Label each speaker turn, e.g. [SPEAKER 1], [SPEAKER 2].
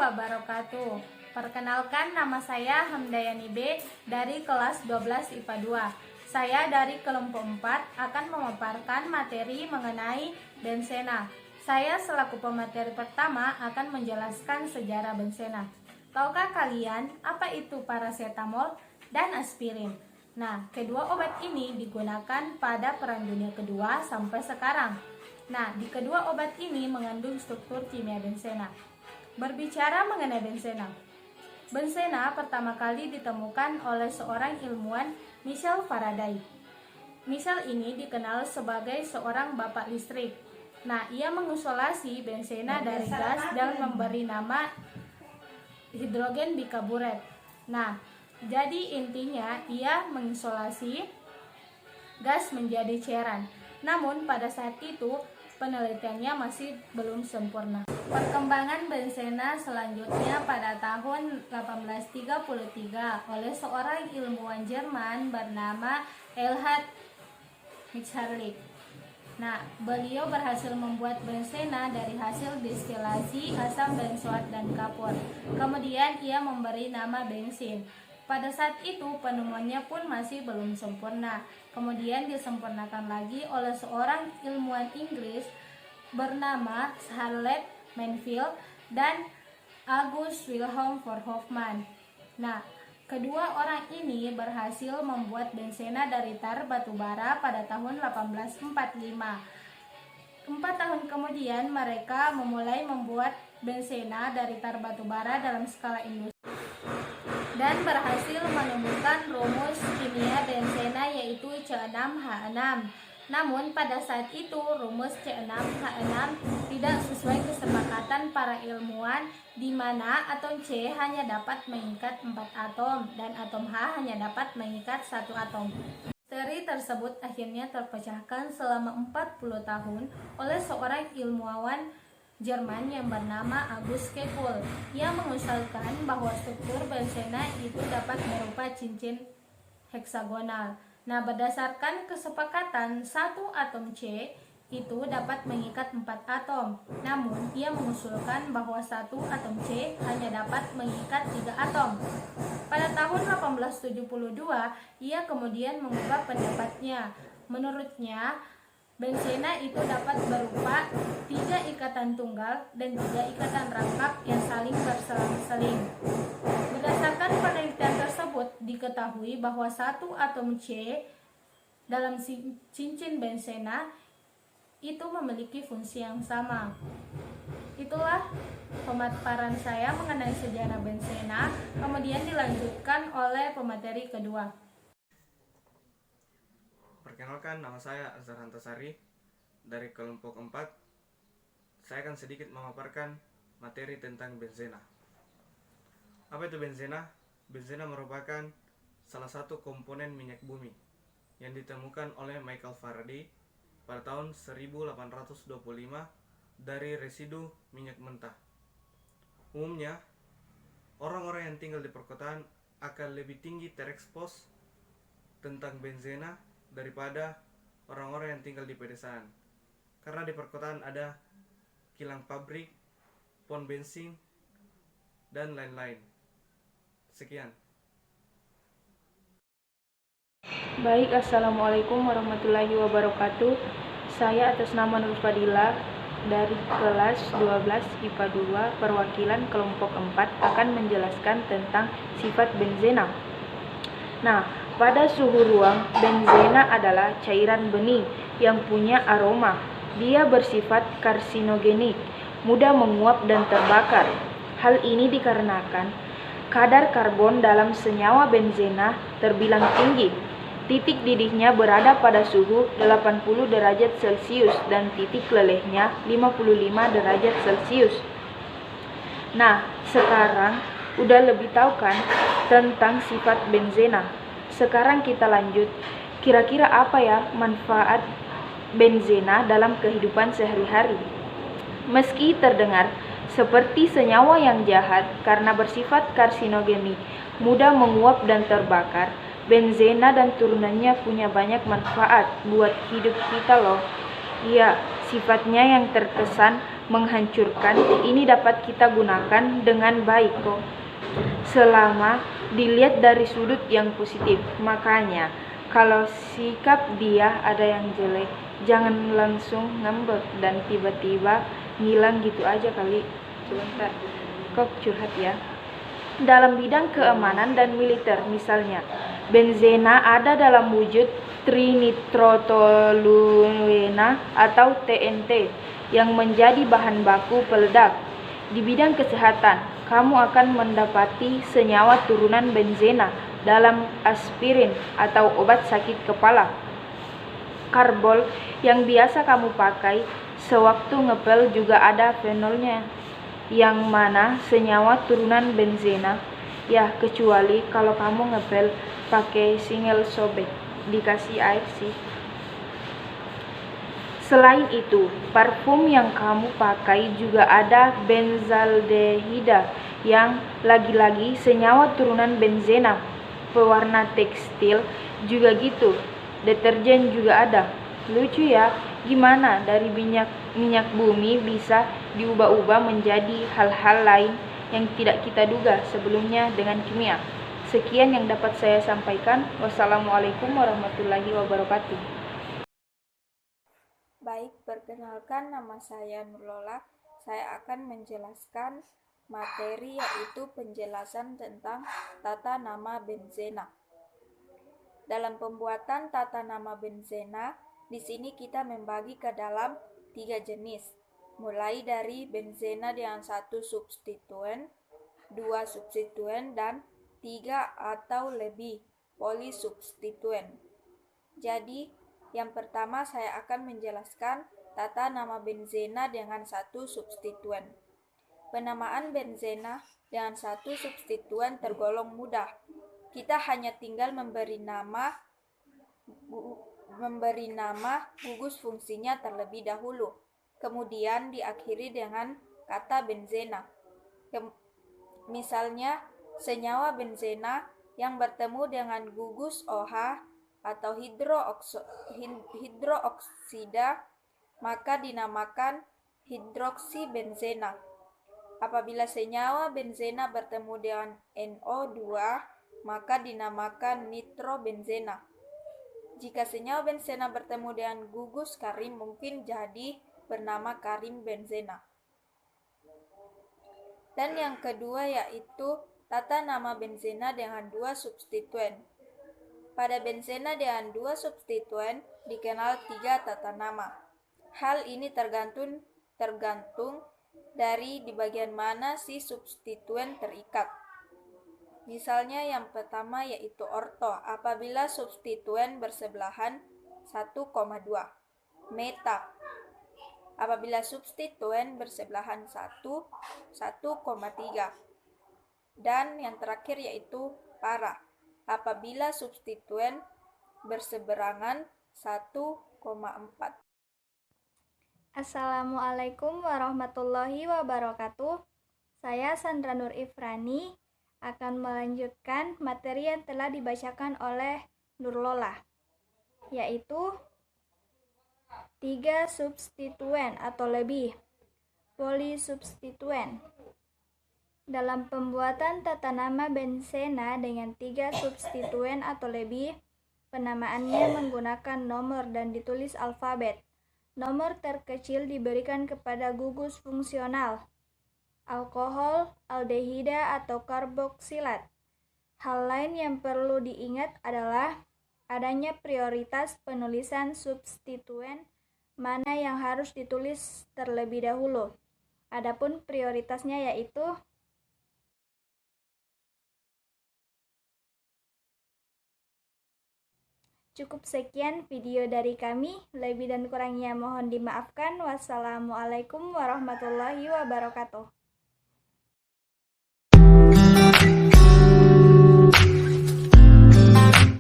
[SPEAKER 1] wabarakatuh. Perkenalkan, nama saya Hamdayani B dari kelas 12 IPA 2. Saya dari kelompok 4 akan memaparkan materi mengenai benzena. Saya selaku pemateri pertama akan menjelaskan sejarah benzena. Tahukah kalian apa itu parasetamol dan aspirin? Nah, kedua obat ini digunakan pada Perang Dunia Kedua sampai sekarang. Nah, di kedua obat ini mengandung struktur kimia benzena. Berbicara mengenai benzena. Benzena pertama kali ditemukan oleh seorang ilmuwan, Michel Faraday. Michel ini dikenal sebagai seorang bapak listrik. Nah, ia mengisolasi benzena dari gas dan memberi nama hidrogen bikaburet. Nah, jadi intinya ia mengisolasi gas menjadi cairan. Namun pada saat itu penelitiannya masih belum sempurna. Perkembangan benzena selanjutnya pada tahun 1833 oleh seorang ilmuwan Jerman bernama Erhard Mitscherlich. Nah, beliau berhasil membuat benzena dari hasil distilasi asam benzoat dan kapur. Kemudian ia memberi nama bensin. Pada saat itu penemuannya pun masih belum sempurna. Kemudian disempurnakan lagi oleh seorang ilmuwan Inggris bernama Charles Manfield dan August Wilhelm von Hofmann. Nah, kedua orang ini berhasil membuat benzena dari tar batu bara pada tahun 1845. 4 tahun kemudian mereka memulai membuat benzena dari tar batu bara dalam skala industri dan berhasil menemukan rumus kimia benzena yaitu C6H6. Namun pada saat itu rumus C6H6 tidak sesuai kesepakatan para ilmuwan di mana atom C hanya dapat mengikat 4 atom dan atom H hanya dapat mengikat 1 atom. Misteri tersebut akhirnya terpecahkan selama 40 tahun oleh seorang ilmuwan Jerman yang bernama August Kekulé. Ia mengusulkan bahwa struktur benzena itu dapat berupa cincin heksagonal. Nah, berdasarkan kesepakatan, satu atom C itu dapat mengikat 4 atom. Namun, ia mengusulkan bahwa satu atom C hanya dapat mengikat 3 atom. Pada tahun 1872, ia kemudian mengubah pendapatnya. Menurutnya, benzena itu dapat berupa 3 ikatan tunggal dan 3 ikatan rangkap yang saling berselang-seling. Berdasarkan penelitian tersebut, diketahui bahwa satu atom C dalam cincin benzena itu memiliki fungsi yang sama. Itulah pemaparan saya mengenai sejarah benzena, kemudian dilanjutkan oleh pemateri kedua.
[SPEAKER 2] Perkenalkan, nama saya Azhar Hantasari dari kelompok 4. Saya akan sedikit memaparkan materi tentang benzena. Apa itu benzena? Benzena merupakan salah satu komponen minyak bumi yang ditemukan oleh Michael Faraday pada tahun 1825 dari residu minyak mentah. Umumnya, orang-orang yang tinggal di perkotaan akan lebih tinggi terekspos tentang benzena daripada orang-orang yang tinggal di pedesaan. Karena di perkotaan ada kilang pabrik, pom bensin, dan lain-lain. Sekian.
[SPEAKER 3] Baik, Assalamualaikum warahmatullahi wabarakatuh. Saya atas nama Nur Fadila dari kelas 12 IPA 2 perwakilan kelompok 4 akan menjelaskan tentang sifat benzena. Nah, pada suhu ruang, benzena adalah cairan bening yang punya aroma. Dia bersifat karsinogenik, mudah menguap dan terbakar. Hal ini dikarenakan kadar karbon dalam senyawa benzena terbilang tinggi. Titik didihnya berada pada suhu 80 derajat Celcius dan titik lelehnya 55 derajat Celcius. Nah, sekarang udah lebih tahu kan tentang sifat benzena. Sekarang kita lanjut, kira-kira apa ya manfaat benzena dalam kehidupan sehari-hari? Meski terdengar seperti senyawa yang jahat karena bersifat karsinogenik, mudah menguap dan terbakar, benzena dan turunannya punya banyak manfaat buat hidup kita loh. Iya, sifatnya yang terkesan menghancurkan, ini dapat kita gunakan dengan baik kok. Selama dilihat dari sudut yang positif. Makanya, kalau sikap dia ada yang jelek, jangan langsung ngambek dan tiba-tiba ngilang gitu aja kali. Sebentar, kok curhat ya. Dalam bidang keamanan dan militer misalnya, benzena ada dalam wujud trinitrotoluena atau TNT yang menjadi bahan baku peledak. Di bidang kesehatan, kamu akan mendapati senyawa turunan benzena dalam aspirin atau obat sakit kepala. Karbol yang biasa kamu pakai sewaktu ngepel juga ada fenolnya, yang mana senyawa turunan benzena, ya kecuali kalau kamu ngepel pakai single sobek, dikasih air sih. Selain itu, parfum yang kamu pakai juga ada benzaldehida yang lagi-lagi senyawa turunan benzena. Pewarna tekstil juga gitu, deterjen juga ada. Lucu ya, gimana dari minyak bumi bisa diubah-ubah menjadi hal-hal lain yang tidak kita duga sebelumnya dengan kimia. Sekian yang dapat saya sampaikan. Wassalamualaikum warahmatullahi wabarakatuh.
[SPEAKER 1] Baik, perkenalkan nama saya Nurlola. Saya akan menjelaskan materi yaitu penjelasan tentang tata nama benzena. Dalam pembuatan tata nama benzena, di sini kita membagi ke dalam 3 jenis, mulai dari benzena dengan 1 substituen, 2 substituen, dan 3 atau lebih polisubstituen. Jadi, yang pertama saya akan menjelaskan tata nama benzena dengan 1 substituen. Penamaan benzena dengan 1 substituen tergolong mudah. Kita hanya tinggal memberi nama gugus fungsinya terlebih dahulu, kemudian diakhiri dengan kata benzena. Misalnya, senyawa benzena yang bertemu dengan gugus OH atau hidroksida maka dinamakan hidroksibenzena. Apabila senyawa benzena bertemu dengan NO2 maka dinamakan nitrobenzena. Jika senyawa benzena bertemu dengan gugus karim mungkin jadi bernama karim benzena. Dan yang kedua yaitu tata nama benzena dengan 2 substituen. Pada benzena dengan 2 substituen dikenal 3 tata nama. Hal ini tergantung dari di bagian mana si substituen terikat. Misalnya yang pertama yaitu orto, apabila substituen bersebelahan 1,2. Meta, apabila substituen bersebelahan 1,3. Dan yang terakhir yaitu para, apabila substituen berseberangan 1,4.
[SPEAKER 4] Assalamualaikum warahmatullahi wabarakatuh. Saya Sandra Nur Ifrani akan melanjutkan materi yang telah dibacakan oleh Nurlola, yaitu 3 substituen atau lebih, polisubstituen. Dalam pembuatan tata nama benzena dengan 3 substituen atau lebih, penamaannya menggunakan nomor dan ditulis alfabet. Nomor terkecil diberikan kepada gugus fungsional, alkohol, aldehida, atau karboksilat. Hal lain yang perlu diingat adalah adanya prioritas penulisan substituen mana yang harus ditulis terlebih dahulu. Adapun prioritasnya yaitu cukup. Sekian video dari kami, lebih dan kurangnya mohon dimaafkan. Wassalamualaikum warahmatullahi wabarakatuh.